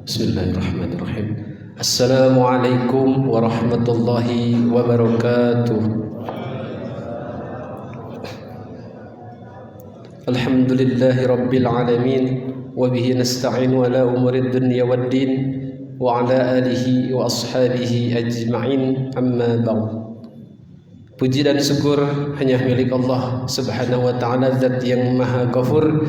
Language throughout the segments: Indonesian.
Bismillahirrahmanirrahim. Assalamualaikum warahmatullahi wabarakatuh. Alhamdulillahi rabbil alamin, wa bihi nasta'inu ala umurid dunya waddin, wa ala alihi wa ashabihi ajma'in, amma ba'd. Puji dan syukur hanya milik Allah Subhanahu wa ta'ala, Zat yang Maha Ghafur.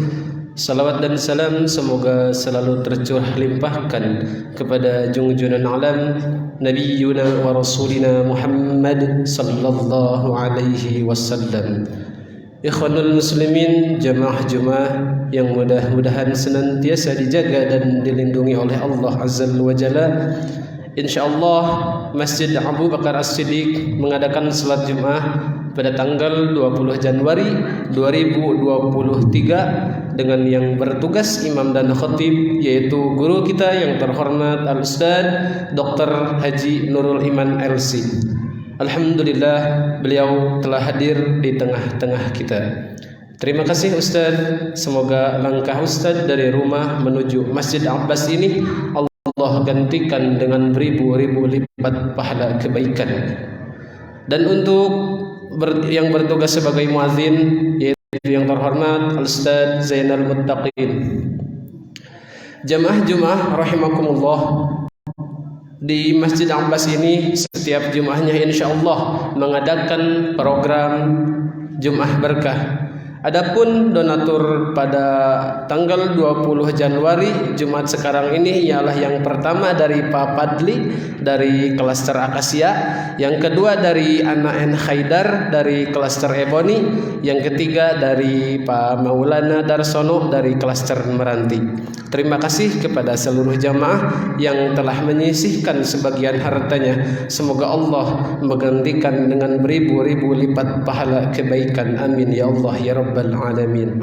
Salawat dan salam semoga selalu tercurah limpahkan kepada junjungan alam Nabiyyuna wa Rasulina Muhammad sallallahu alaihi wasallam. Ikhwanul muslimin, jamaah Jumat yang mudah-mudahan senantiasa dijaga dan dilindungi oleh Allah Azza wa Jalla. InsyaAllah Masjid Abu Bakar As-Siddiq mengadakan salat Jumat pada tanggal 20 Januari 2023 dengan yang bertugas imam dan khatib yaitu guru kita yang terhormat Al-Ustaz Dr. Haji Nurul Iman LC. Alhamdulillah beliau telah hadir di tengah-tengah kita. Terima kasih Ustaz. Semoga langkah Ustaz dari rumah menuju Masjid Abbas ini Allah gantikan dengan beribu-ribu lipat pahala kebaikan. Dan untuk yang bertugas sebagai muadzin yaitu yang terhormat Al-Ustaz Zainal Muttaqin. Jamaah Jumat rahimakumullah, di Masjid Abbas ini setiap Jumatnya insyaallah mengadakan program Jumat Berkah. Adapun donatur pada tanggal 20 Januari Jumat sekarang ini ialah yang pertama dari Pak Padli dari klaster Akasia, yang kedua dari Anak N Haidar dari klaster Ebony, yang ketiga dari Pak Maulana Darsono dari klaster Meranti. Terima kasih kepada seluruh jamaah yang telah menyisihkan sebagian hartanya. Semoga Allah menggantikan dengan beribu-ribu lipat pahala kebaikan. Amin ya Allah ya Rabbal Alamin.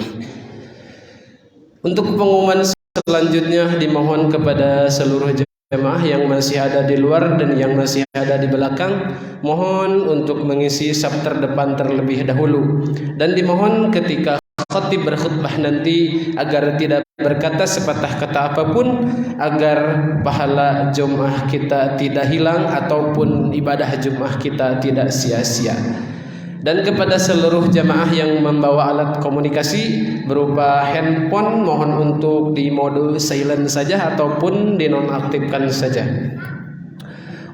Untuk pengumuman selanjutnya dimohon kepada seluruh jemaah yang masih ada di luar dan yang masih ada di belakang, mohon untuk mengisi saf terdepan terlebih dahulu, dan dimohon ketika khatib berkhutbah nanti agar tidak berkata sepatah kata apapun, agar pahala Jumat kita tidak hilang ataupun ibadah Jumat kita tidak sia-sia. Dan kepada seluruh jamaah yang membawa alat komunikasi berupa handphone, mohon untuk di mode silent saja ataupun dinonaktifkan saja.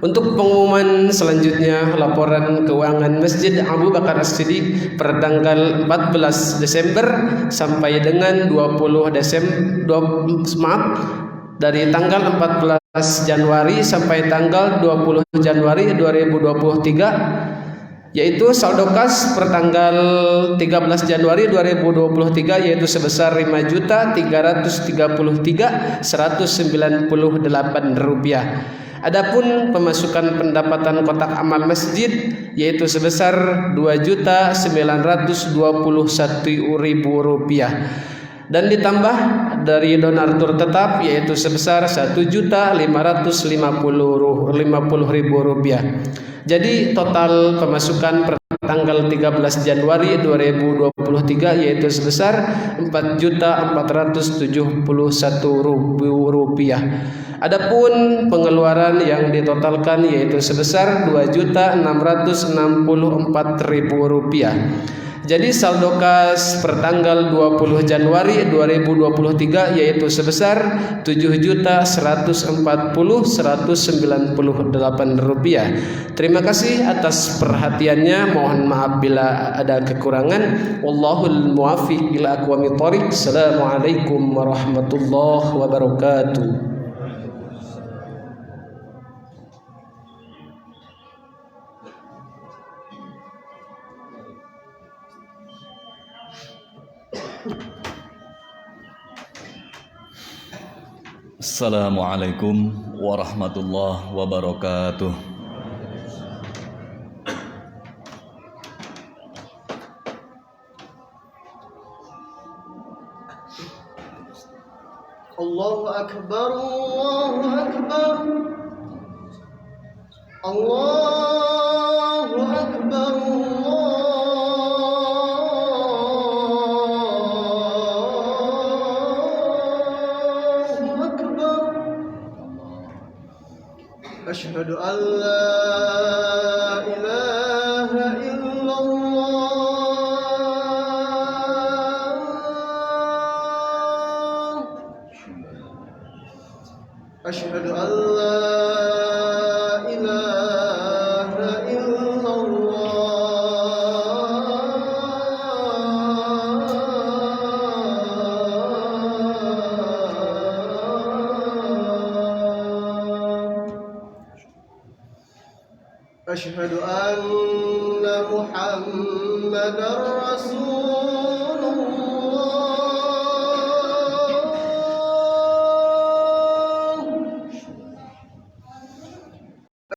Untuk pengumuman selanjutnya, laporan keuangan Masjid Abu Bakar As-Siddiq per tanggal 14 Desember sampai dengan 20 Desember dari tanggal 14 Januari sampai tanggal 20 Januari 2023, yaitu saldo kas per tanggal 13 Januari 2023 yaitu sebesar Rp5.033.198. Adapun pemasukan pendapatan kotak amal masjid yaitu sebesar Rp2.921.000, dan ditambah dari donatur tetap yaitu sebesar Rp1.550.000. Jadi total pemasukan per tanggal 13 Januari 2023 yaitu sebesar Rp4.471.000. Adapun pengeluaran yang ditotalkan yaitu sebesar Rp2.664.000. Jadi saldo kas per tanggal 20 Januari 2023 yaitu sebesar Rp7.140.198. Terima kasih atas perhatiannya. Mohon maaf bila ada kekurangan. Wallahul muwaffiq ila aqwamit thoriq. Assalamualaikum warahmatullahi wabarakatuh. Assalamualaikum warahmatullahi wabarakatuh. Allahu Akbar, Allahu Akbar, Allahu Akbar, Allahu Akbar. أشهد أن لا إله إلا الله أشهد أن لا إله إلا الله أشهد أن محمدا رسول الله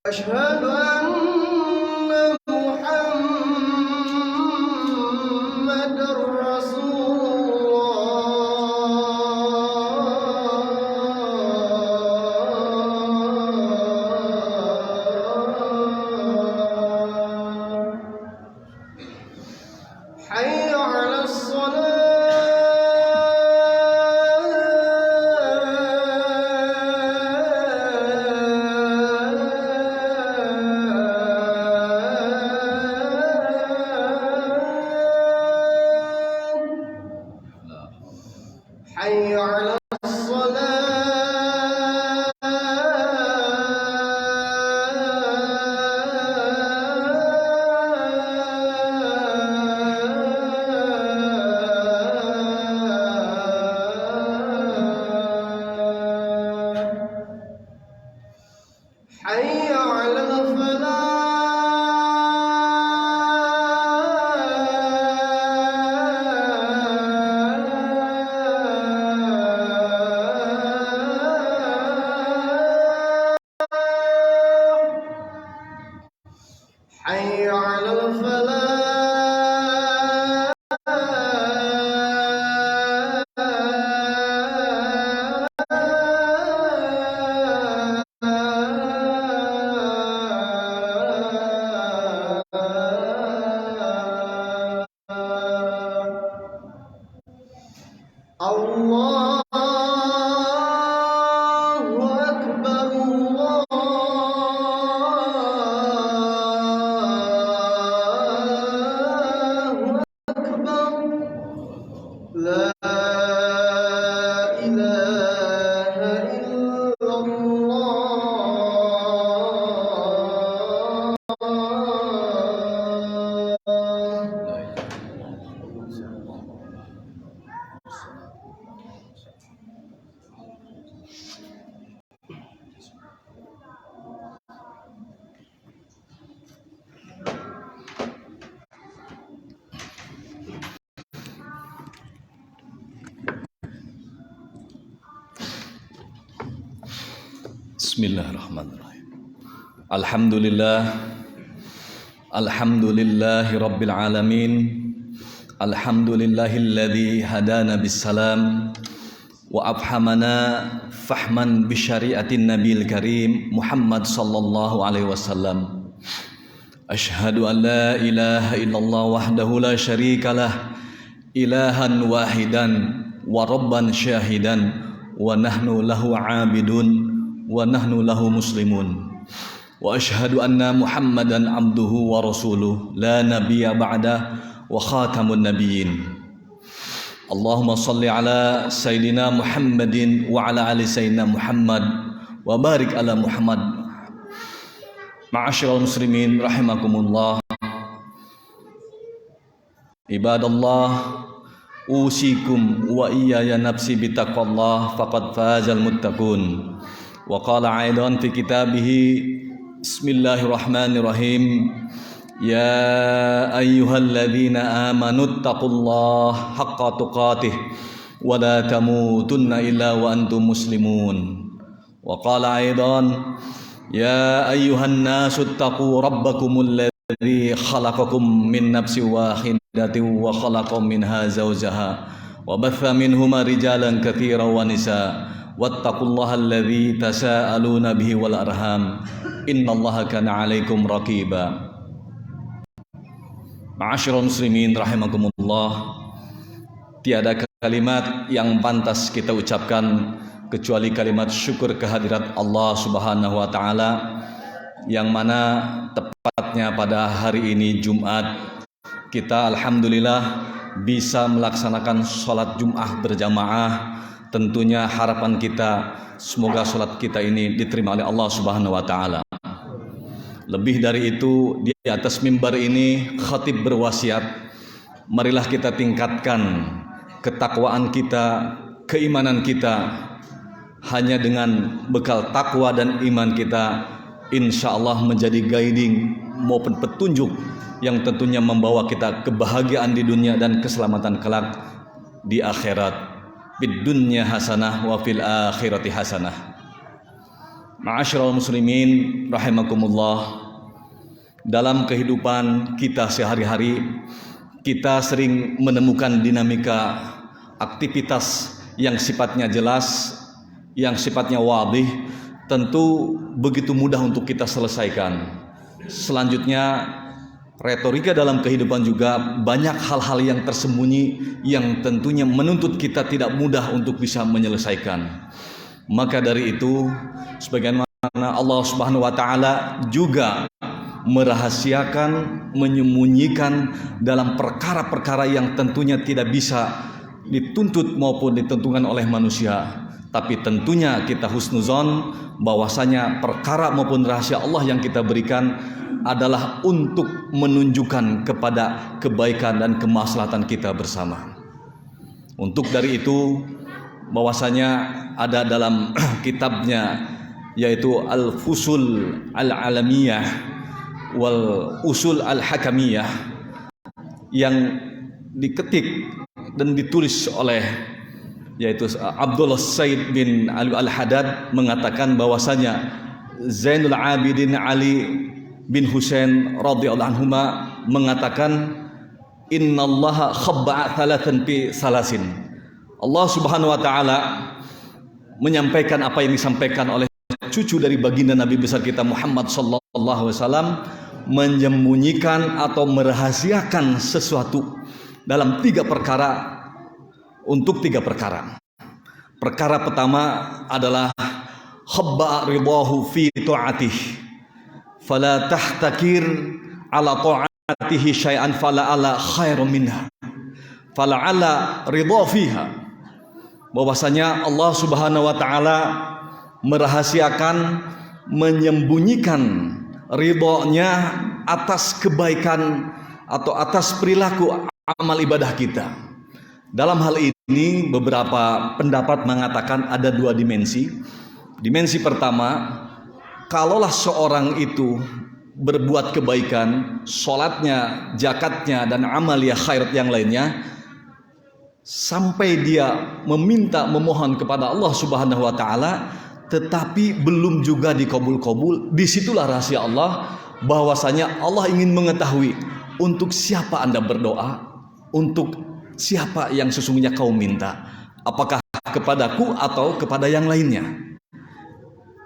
أشهد أن محمدا رسول الله حي على الصلاة حي على الصلاة حي على الفلاح حي على الفلاح الله أكبر الله أكبر لا إله إلا Bismillahirrahmanirrahim. Alhamdulillahi rabbil alamin. Alhamdulillahilladzi hadana bissalam wa afhamana fahman bisyariatin nabil karim Muhammad sallallahu alaihi wasallam. Ashhadu an la ilaha illallah wahdahu la syarikalah ilahan wahidan wa rabban syahidan wa nahnu lahu abidun wa nahnu lahu muslimun wa ashhadu anna Muhammadan abduhu wa rasuluh la nabiyya ba'da wa khatamun nabiyyin. Allahumma salli ala sayyidina Muhammadin wa ala ali sayyidina Muhammad wa barik ala Muhammad. Ma'asyiral muslimin rahimakumullah. Ibadallah, usikum wa iyaya nafsi bitaqwallah faqad fazal muttaqun. Wa qala aidan fi kitabihi bismillahirrahmanirrahim ya ayyuhalladzina amanu taqullaha haqqa tuqatih wa la tamutunna illa wa antum muslimun. Wa qala aidan ya ayyuhan nasu taqu rabbakumul ladzi khalaqakum min nafsin wahidatin wa khalaqa minha zawjaha wa batha minhuma rijalan katsiran wa nisaa wattaqullaha alladzi tasaaluna bihi wal arham innallaha kana 'alaikum raqiba. Ma'asyiral muslimin rahimakumullah, tiada kalimat yang pantas kita ucapkan kecuali kalimat syukur kehadirat Allah Subhanahu wa taala, yang mana tepatnya pada hari ini Jumat kita alhamdulillah bisa melaksanakan sholat Jum'ah berjamaah. Tentunya harapan kita semoga sholat kita ini diterima oleh Allah Subhanahu wa taala. Lebih dari itu, di atas mimbar ini khatib berwasiat, marilah kita tingkatkan ketakwaan kita, keimanan kita. Hanya dengan bekal takwa dan iman kita, insya Allah menjadi guiding maupun petunjuk yang tentunya membawa kita kebahagiaan di dunia dan keselamatan kelak di akhirat. Fid dunya hasanah wa fil akhirati hasanah. Ma'asyiral muslimin rahimakumullah. Dalam kehidupan kita sehari-hari, kita sering menemukan dinamika aktivitas yang sifatnya jelas, yang sifatnya wadih, tentu begitu mudah untuk kita selesaikan. Selanjutnya, retorika dalam kehidupan juga banyak hal-hal yang tersembunyi yang tentunya menuntut kita tidak mudah untuk bisa menyelesaikan. Maka dari itu, sebagaimana Allah Subhanahu wa taala juga merahasiakan, menyembunyikan dalam perkara-perkara yang tentunya tidak bisa dituntut maupun ditentukan oleh manusia. Tapi tentunya kita husnuzon bahwasanya perkara maupun rahasia Allah yang kita berikan adalah untuk menunjukkan kepada kebaikan dan kemaslahatan kita bersama. Untuk dari itu, bahwasanya ada dalam kitabnya yaitu Al-Fusul Al-Alamiyah wal Usul Al-Hakamiyah yang diketik dan ditulis oleh yaitu Abdullah Said bin Ali Al-Haddad, mengatakan bahwasanya Zainul Abidin Ali bin Husain radhiyallahu anhuma mengatakan, innallaha khabba'a thalathan fi salasin. Allah Subhanahu wa taala menyampaikan apa yang disampaikan oleh cucu dari baginda Nabi besar kita Muhammad sallallahu alaihi wasallam, menyembunyikan atau merahasiakan sesuatu dalam 3 perkara. Untuk 3 perkara. Perkara pertama adalah khabba ridahu fi ta'atih, fala tahtakir ala ta'atihi syai'an fala ala khairum minha, fala ala ridha fiha. Bahwasanya Allah Subhanahu wa taala merahasiakan, menyembunyikan ridhonya atas kebaikan atau atas perilaku amal ibadah kita. Dalam hal ini beberapa pendapat mengatakan ada 2 dimensi. Dimensi pertama, kalaulah seorang itu berbuat kebaikan, sholatnya, zakatnya, dan amalia khairat yang lainnya, sampai dia meminta, memohon kepada Allah Subhanahu wa taala, tetapi belum juga dikabul-kabul, disitulah rahasia Allah, bahwasanya Allah ingin mengetahui untuk siapa Anda berdoa, untuk siapa yang sesungguhnya kau minta, apakah kepadaku atau kepada yang lainnya.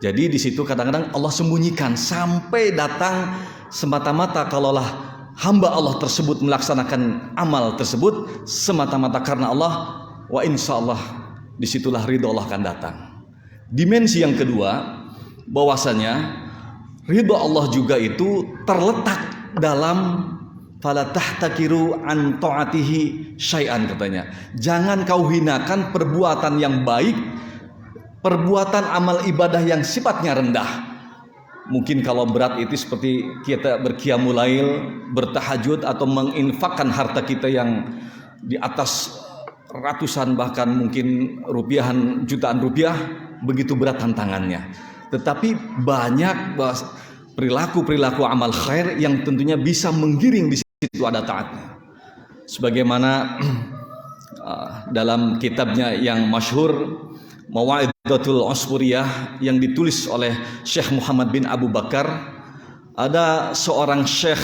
Jadi di situ kadang-kadang Allah sembunyikan sampai datang semata-mata kalaulah hamba Allah tersebut melaksanakan amal tersebut semata-mata karena Allah, wa insya Allah disitulah ridho Allah akan datang. Dimensi yang kedua, bahwasanya ridho Allah juga itu terletak dalam fala tahtakiru an ta'atihi syai'an, katanya. Jangan kau hinakan perbuatan yang baik, perbuatan amal ibadah yang sifatnya rendah. Mungkin kalau berat itu seperti kita berqiyamul lail, bertahajud, atau menginfakkan harta kita yang di atas ratusan bahkan mungkin jutaan rupiah, begitu berat tantangannya. Tetapi banyak perilaku-perilaku amal khair yang tentunya bisa menggiring di situ ada taatnya. Sebagaimana dalam kitabnya yang masyhur Mawaidatul Usfuriyah yang ditulis oleh Syekh Muhammad bin Abu Bakar, ada seorang Syekh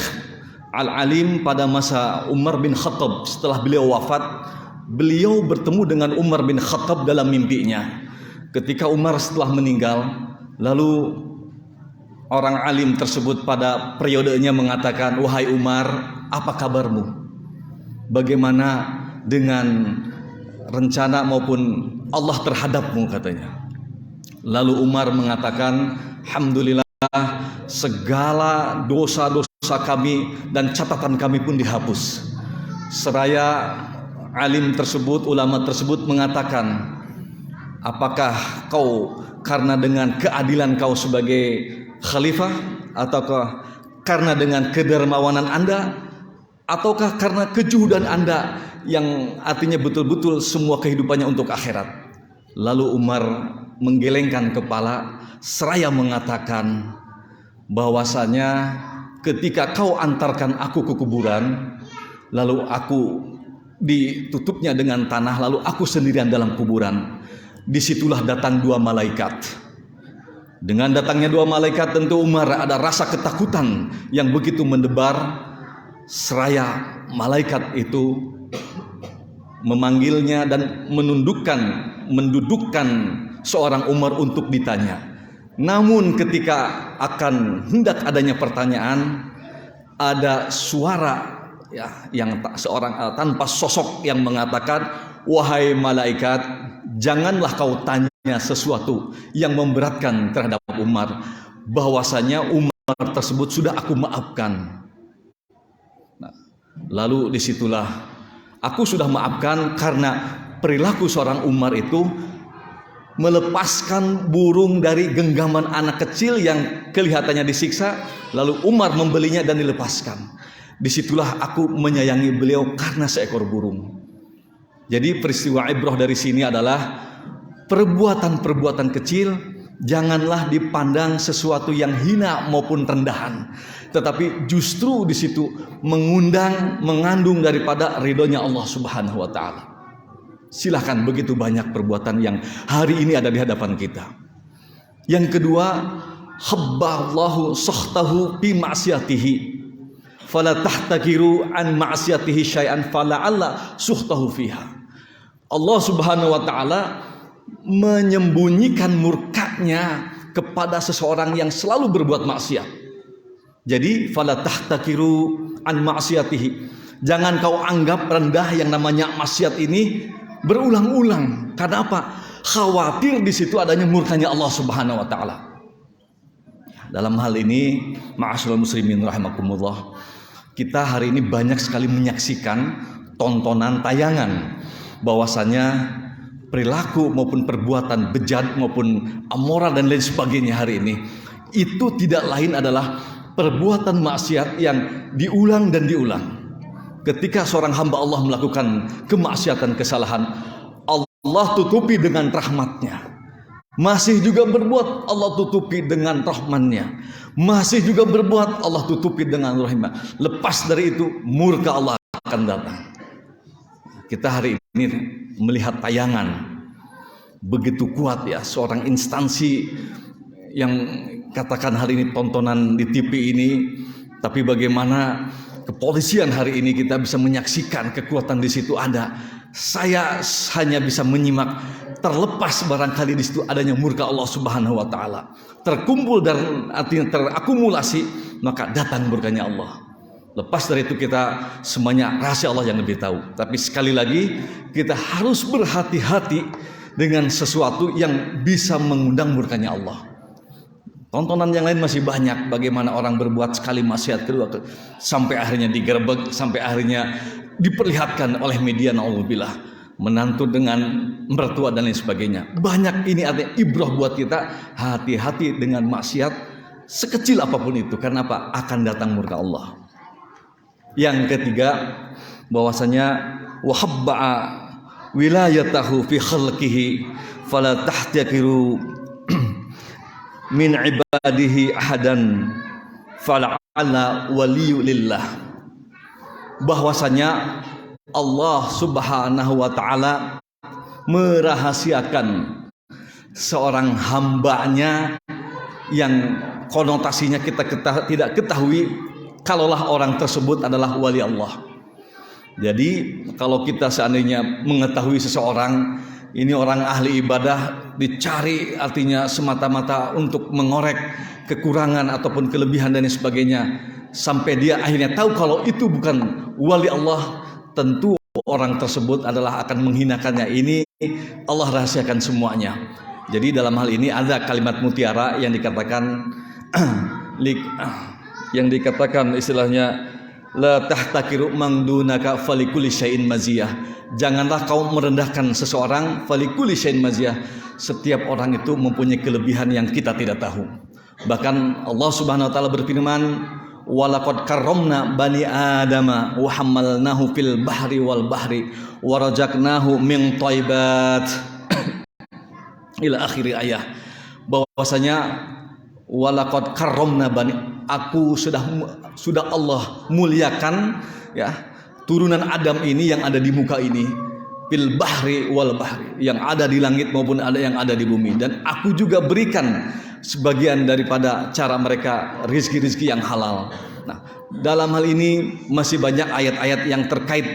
Al-Alim pada masa Umar bin Khattab. Setelah beliau wafat, beliau bertemu dengan Umar bin Khattab dalam mimpinya. Ketika Umar setelah meninggal, lalu orang alim tersebut pada periodenya mengatakan, wahai Umar, apa kabarmu? Bagaimana dengan rencana maupun Allah terhadapmu, katanya. Lalu Umar mengatakan, alhamdulillah segala dosa-dosa kami dan catatan kami pun dihapus. Seraya alim tersebut, ulama tersebut mengatakan, apakah kau karena dengan keadilan kau sebagai khalifah, ataukah karena dengan kedermawanan Anda, ataukah karena kejuhudan Anda yang artinya betul-betul semua kehidupannya untuk akhirat? Lalu Umar menggelengkan kepala seraya mengatakan bahwasanya ketika kau antarkan aku ke kuburan, lalu aku ditutupnya dengan tanah, lalu aku sendirian dalam kuburan, disitulah datang dua malaikat. Dengan datangnya dua malaikat tentu Umar ada rasa ketakutan yang begitu mendebar. Seraya malaikat itu memanggilnya dan mendudukkan seorang Umar untuk ditanya. Namun ketika akan hendak adanya pertanyaan, ada suara yang seorang tanpa sosok yang mengatakan, wahai malaikat, janganlah kau tanya sesuatu yang memberatkan terhadap Umar, bahwasanya Umar tersebut sudah aku maafkan. Nah, lalu disitulah aku sudah maafkan karena perilaku seorang Umar itu melepaskan burung dari genggaman anak kecil yang kelihatannya disiksa, lalu Umar membelinya dan dilepaskan. Disitulah aku menyayangi beliau karena seekor burung. Jadi peristiwa ibrah dari sini adalah perbuatan-perbuatan kecil janganlah dipandang sesuatu yang hina maupun rendahan, tetapi justru di situ mengandung daripada ridhonya Allah Subhanahu wa taala. Silahkan, begitu banyak perbuatan yang hari ini ada di hadapan kita. Yang kedua, habballahu sakhtahu bi ma'siyatihi fala tahtakiru an ma'siyatihi syai'an fala'alla sukhtahu fiha. Allah Subhanahu wa taala menyembunyikan murkanya kepada seseorang yang selalu berbuat maksiat. Jadi fala tahtakiru an ma'siyatihi, jangan kau anggap rendah yang namanya maksiat ini berulang-ulang. Karena apa? Khawatir di situ adanya murkanya Allah Subhanahu wa taala. Dalam hal ini, ma'asyiral muslimin rahimakumullah, kita hari ini banyak sekali menyaksikan tontonan tayangan bahwasanya perilaku maupun perbuatan bejat maupun amoral dan lain sebagainya hari ini itu tidak lain adalah perbuatan maksiat yang diulang dan diulang. Ketika seorang hamba Allah melakukan kemaksiatan, kesalahan, Allah tutupi dengan rahmatnya. Masih juga berbuat, Allah tutupi dengan rahmannya. Masih juga berbuat, Allah tutupi dengan rahimah. Lepas dari itu, murka Allah akan datang. Kita hari ini melihat tayangan begitu kuat ya, seorang instansi yang katakan hari ini tontonan di TV ini, tapi bagaimana kepolisian hari ini kita bisa menyaksikan kekuatan di situ ada. Saya hanya bisa menyimak, terlepas barangkali di situ adanya murka Allah Subhanahu wa taala. Terkumpul dan artinya terakumulasi, maka datang murkanya Allah. Lepas dari itu kita semuanya rahasia Allah yang lebih tahu. Tapi sekali lagi kita harus berhati-hati dengan sesuatu yang bisa mengundang murkanya Allah. Tontonan yang lain masih banyak, bagaimana orang berbuat sekali maksiat, kedua sampai akhirnya digerebek, sampai akhirnya diperlihatkan oleh media, naudzubillah, menantu dengan mertua dan lain sebagainya. Banyak ini artinya ibrah buat kita, hati-hati dengan maksiat sekecil apapun itu. Karena apa? Akan datang murka Allah. Yang ketiga, bahwasanya wahabba'a wilayatahu fi khalqihi fala tahtakiru min ibadihi ahadan fala'ala waliyulillah. Bahwasanya Allah Subhanahu wa taala merahasiakan seorang hambanya yang konotasinya kita tidak ketahui, kalaulah orang tersebut adalah wali Allah. Jadi kalau kita seandainya mengetahui seseorang ini orang ahli ibadah, dicari artinya semata-mata untuk mengorek kekurangan ataupun kelebihan dan sebagainya, sampai dia akhirnya tahu kalau itu bukan wali Allah, tentu orang tersebut adalah akan menghinakannya. Ini Allah rahasiakan semuanya. Jadi dalam hal ini ada kalimat mutiara yang dikatakan istilahnya la tahtakiru mangdunaka falikuli syai'in maziyah. Janganlah kau merendahkan seseorang, falikuli syai'in maziyah. Setiap orang itu mempunyai kelebihan yang kita tidak tahu. Bahkan Allah Subhanahu wa taala berfirman, walaqad karramna bani adama wa hamalnahu fil bahri wal bahri wa razaqnahu min thayyibat ila akhir ayat. Bahwasanya walaqad karramna bani, aku sudah Allah muliakan ya turunan Adam ini yang ada di muka ini, fil bahri wal bahri, yang ada di langit maupun ada yang ada di bumi, dan aku juga berikan sebagian daripada cara mereka rizki-rizki yang halal. Nah, dalam hal ini masih banyak ayat-ayat yang terkait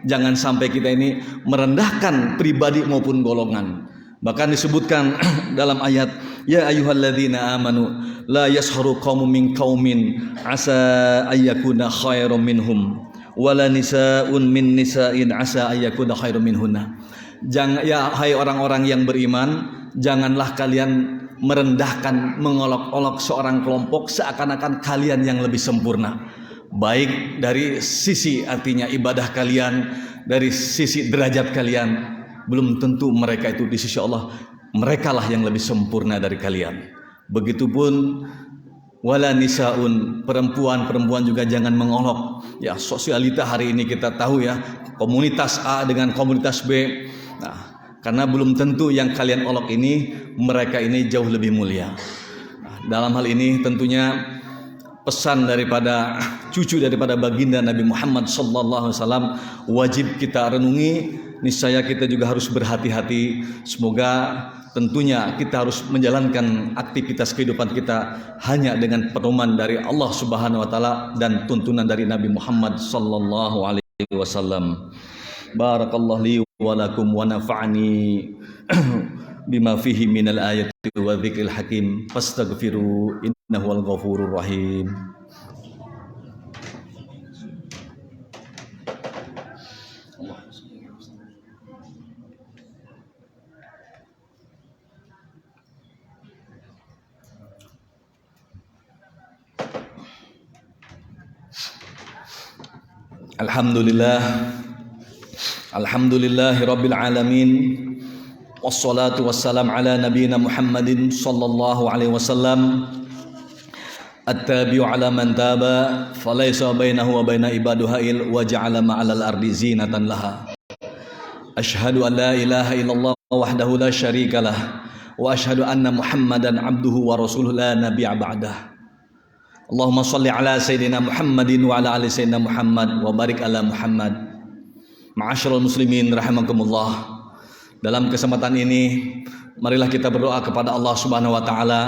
jangan sampai kita ini merendahkan pribadi maupun golongan. Bahkan disebutkan dalam ayat, ya ayyuhalladzina amanu la yasharu qaumun min qaumin asa ayyakuna khairum minhum wala nisaun min nisa'in asa ayyakuna khairum minhunna. Jangan, ya hai orang-orang yang beriman, janganlah kalian merendahkan, mengolok-olok seorang kelompok seakan-akan kalian yang lebih sempurna, baik dari sisi artinya ibadah kalian, dari sisi derajat kalian. Belum tentu mereka itu di sisi Allah merekalah yang lebih sempurna dari kalian. Begitupun wala nisaun, perempuan juga jangan mengolok. Ya, sosialita hari ini kita tahu ya, komunitas A dengan komunitas B. Nah, karena belum tentu yang kalian olok ini mereka ini jauh lebih mulia. Nah, dalam hal ini tentunya pesan daripada cucu daripada baginda Nabi Muhammad sallallahu alaihi wasallam wajib kita renungi. Niscaya kita juga harus berhati-hati. Semoga tentunya kita harus menjalankan aktivitas kehidupan kita hanya dengan pedoman dari Allah Subhanahu wa taala dan tuntunan dari Nabi Muhammad sallallahu alaihi wasallam. Barakallahu li wa lakum wa nafa'ani bima fihi minal ayati wa dzikril hakim. Fastaghfiru innahu wal ghafurur rahim. Alhamdulillahi rabbil alamin, wassalatu wassalam ala nabiyina Muhammadin sallallahu alaihi wasallam, at-tabi'u ala man taba falaysa bainahu wa baina ibaduhail wa ja'ala ma'alal ardi zinatan laha. Ashhadu an la ilaha illallah wahdahu la syarikalah wa ashhadu anna Muhammadan abduhu wa rasuluhu la nabiyya ba'dah. Allahumma salli ala Sayyidina Muhammadin wa ala ali Sayyidina Muhammad wa barik ala Muhammad. Ma'asyiral muslimin rahimakumullah. Dalam kesempatan ini marilah kita berdoa kepada Allah Subhanahu wa taala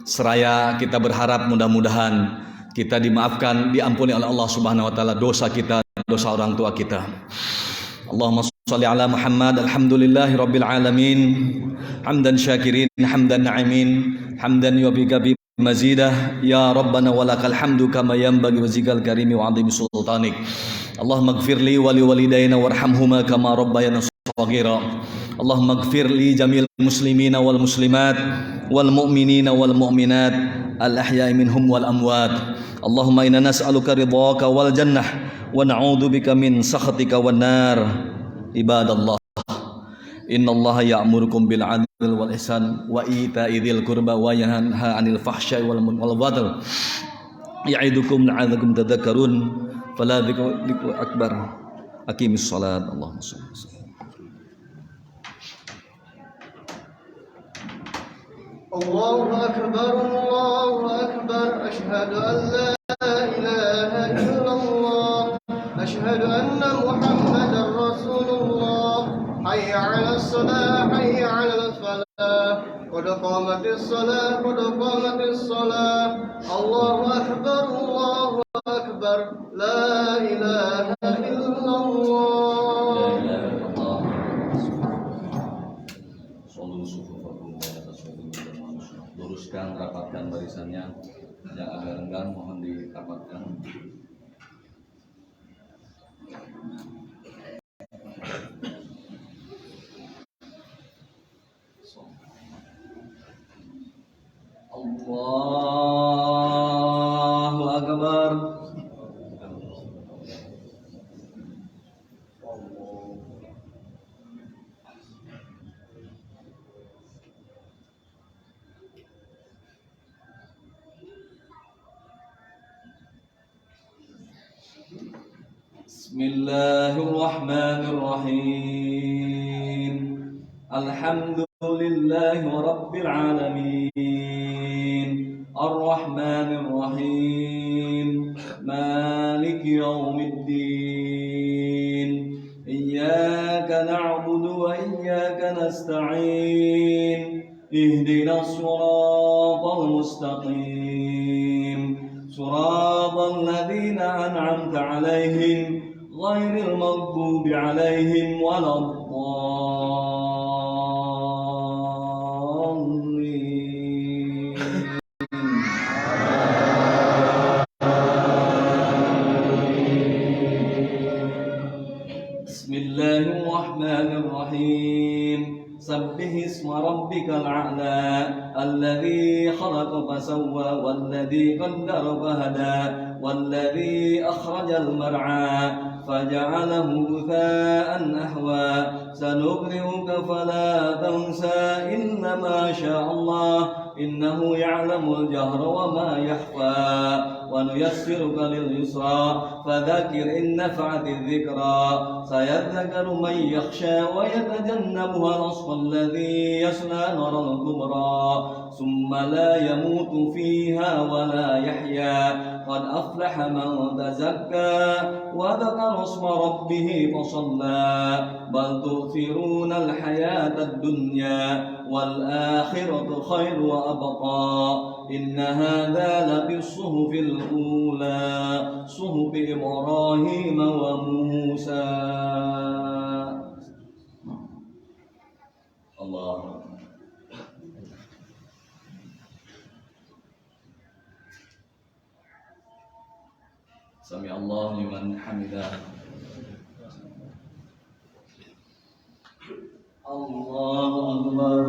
seraya kita berharap mudah-mudahan kita dimaafkan, diampuni oleh Allah Subhanahu wa taala dosa kita, dosa orang tua kita. Allahumma shalli ala Muhammad. Alhamdulillahi rabbil alamin, hamdan syakirin, hamdan na'imin, hamdan yuwaffiqu mazidah ya rabbana walakal hamdu kama yanbaghi wajhikal karimi wa 'azimi sultanik. Allahumma ighfir li wa li walidayna warhamhuma kama rabbayana shaghira. Allahumma ighfir li jamil muslimina wal muslimat wal mu'minina wal mu'minat al ahya'i minhum wal amwat. Allahumma inna nas'aluka ridhaka wal jannah wa na'udzubika min sakhatika wan nar. Ibadallah, innallaha ya'murukum bil 'adli wal ihsan wa ita'i dzil qurba wa yanha 'anil fahsya'i wal munkari wal baghi ya'idukum la'allakum tadhakkarun. Fala dzikru akbar. Aqimis shalat. Allahumma shalli. Allahu akbar, Allahu akbar. Asyhadu an la ilaha illallah, asyhadu anna Muhammadar Rasulullah. Hayya 'alas shalah, hayya 'alal falah. Qad qamatis shalah, qad qamatis shalah. Allahu akbar, Allahu akbar. La ilaha illallah. Luruskan, rapatkan barisannya. Yang agak renggang mohon dirapatkan. Allahu Akbar. Bismillahirrahmanirrahim. Alhamdulillahi rabbil alamin. Ar-Rahmanir Rahim. Maliki yaumiddin. Iyyaka na'budu wa iyyaka nasta'in. Ihdinas siratal mustaqim. Siratal ladzina an'amta 'alaihim ghairil maghdubi 'alaihim waladdallin. Bismillahirrahmanirrahim. Sabbih isma rabbikal a'la alladzi khalaqa fasawwa walladzi qaddara fahada walladzi akhrajal mar'a فجعله غثاء نحوا سنقرئك فلا تنسى إلا ما شاء الله إنه يعلم الجهر وما يخفى ونيسرك لليسرى فذكر إن نفعت الذكرى سيذكر من يخشى ويتجنبها الأشقى الذي يصلى نارا الكبرى ثم لا يموت فيها ولا يحيا قد أفلح من تزكى وذكر اسم ربه فصلى بل تؤثرون الحياة الدنيا والآخرة خير وأبقى إن هذا لفي الصحف الأولى صحف إبراهيم وموسى. الله سمع الله لمن حمده. الله أكبر.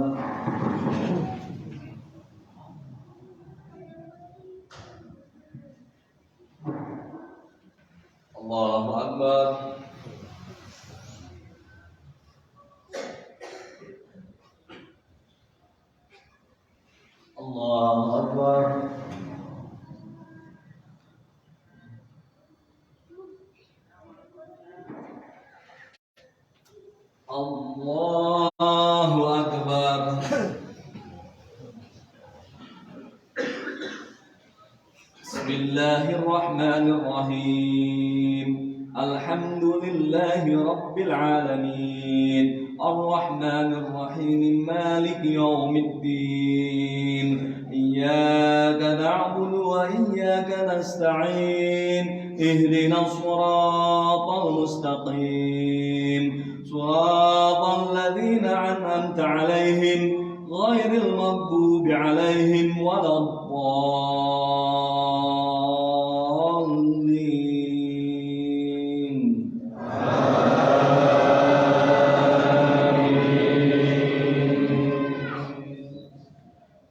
الله أكبر. الله أكبر. الله أكبر. بسم الله الرحمن الرحيم. الحمد لله رب العالمين الرحمن الرحيم مالك يوم الدين إياك نعبد وإياك نستعين اهدنا الصراط المستقيم صراط الذين أنعمت عليهم غير المغضوب عليهم ولا الضالين.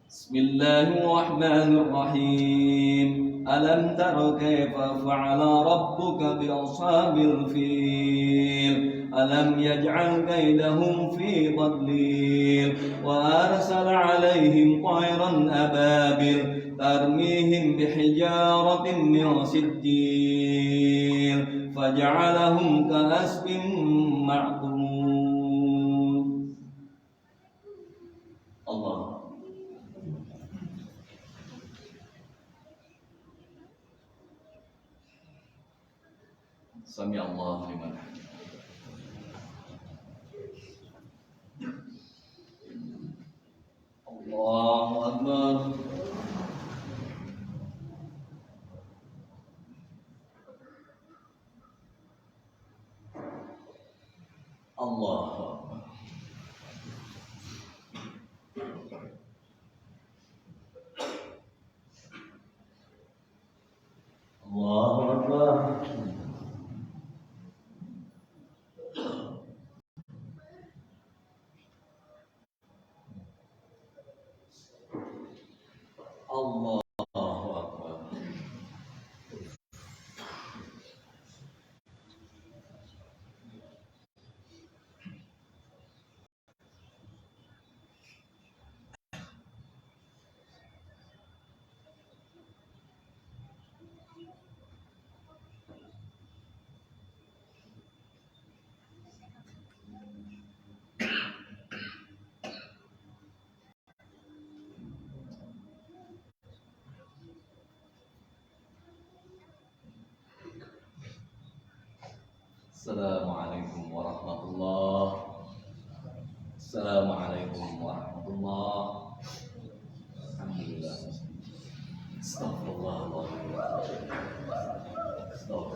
بسم الله الرحمن الرحيم. ألم تر كيف فعل ربك بأصحاب الفيل ألم يجعل كيدهم في تضليل وأرسل عليهم طيرا أبابيل ترميهم بحجارة من سجيل فجعلهم كعصف مأكول. الله. سمع الله لمن حمده. الله أكبر. الله أكبر. الله أكبر. Allahu Akbar. Assalamualaikum warahmatullahi wabarakatuh. Assalamualaikum warahmatullahi wabarakatuh. Alhamdulillah. Astagfirullahaladzim. Astagfirullah.